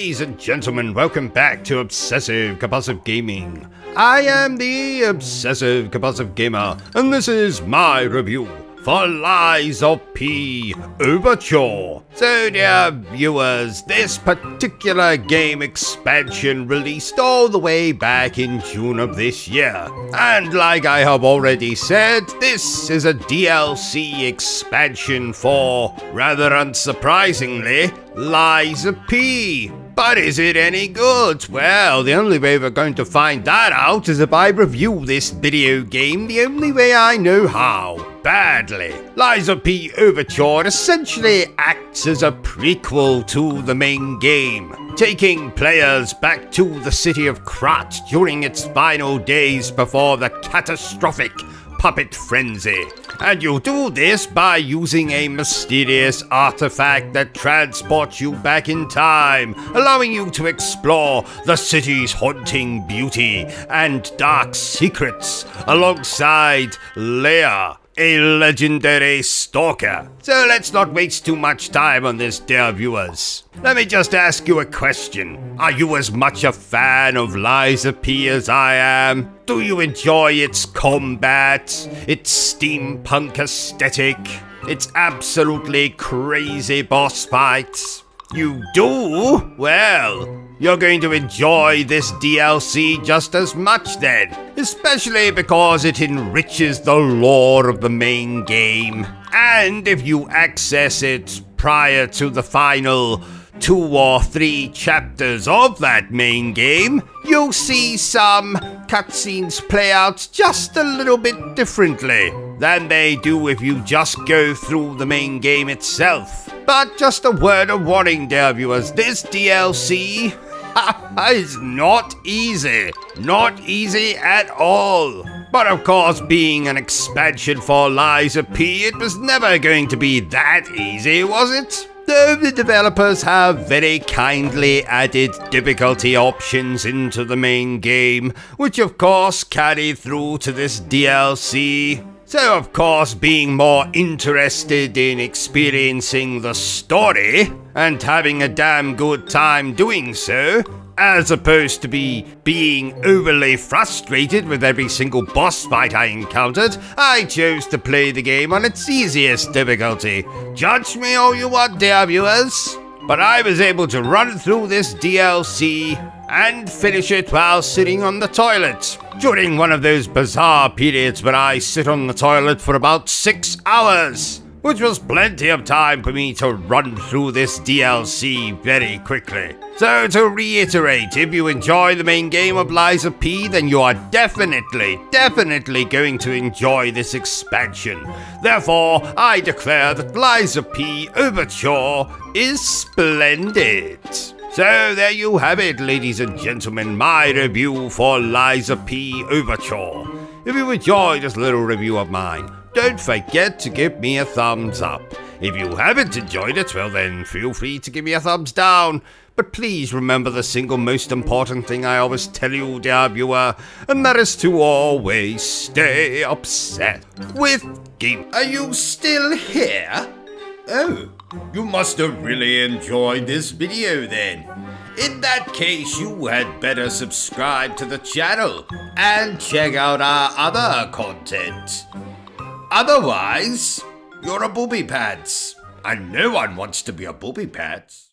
Ladies and gentlemen, welcome back to Obsessive Compulsive Gaming. I am the Obsessive Compulsive Gamer, and this is my review for Lies of P Overture. So dear viewers, this particular game expansion released all the way back in June of this year. And like I have already said, this is a DLC expansion for, rather unsurprisingly, Lies of P. But is it any good? Well, the only way we're going to find that out is if I review this video game the only way I know how. Badly. Lies of P Overture essentially acts as a prequel to the main game, taking players back to the city of Krat during its final days before the catastrophic puppet frenzy. And you'll do this by using a mysterious artifact that transports you back in time, allowing you to explore the city's haunting beauty and dark secrets alongside Leia, a legendary stalker. So let's not waste too much time on this, dear viewers. Let me just ask you a question. Are you as much a fan of Lies of P as I am? Do you enjoy its combat, its steampunk aesthetic, its absolutely crazy boss fights? You do? Well, you're going to enjoy this DLC just as much then, especially because it enriches the lore of the main game. And if you access it prior to the final 2 or 3 chapters of that main game, you'll see some cutscenes play out just a little bit differently than they do if you just go through the main game itself. But just a word of warning, dear viewers, this DLC is not easy. Not easy at all. But of course, being an expansion for Lies of P, it was never going to be that easy, was it? Though the developers have very kindly added difficulty options into the main game, which of course carry through to this DLC. So of course, being more interested in experiencing the story and having a damn good time doing so, as opposed to being overly frustrated with every single boss fight I encountered, I chose to play the game on its easiest difficulty. Judge me all you want, dear viewers, but I was able to run through this DLC and finish it while sitting on the toilet, during one of those bizarre periods where I sit on the toilet for about 6 hours, which was plenty of time for me to run through this DLC very quickly. So to reiterate, if you enjoy the main game of Lies of P, then you are definitely going to enjoy this expansion. Therefore, I declare that Lies of P Overture is splendid. So there you have it, ladies and gentlemen, my review for Lies of P Overture. If you enjoyed this little review of mine, don't forget to give me a thumbs up. If you haven't enjoyed it, well then feel free to give me a thumbs down. But please remember the single most important thing I always tell you, dear viewer, and that is to always stay obsessed with game. Are you still here? Oh, you must have really enjoyed this video then. In that case, you had better subscribe to the channel and check out our other content. Otherwise, you're a booby pants, and no one wants to be a booby pants.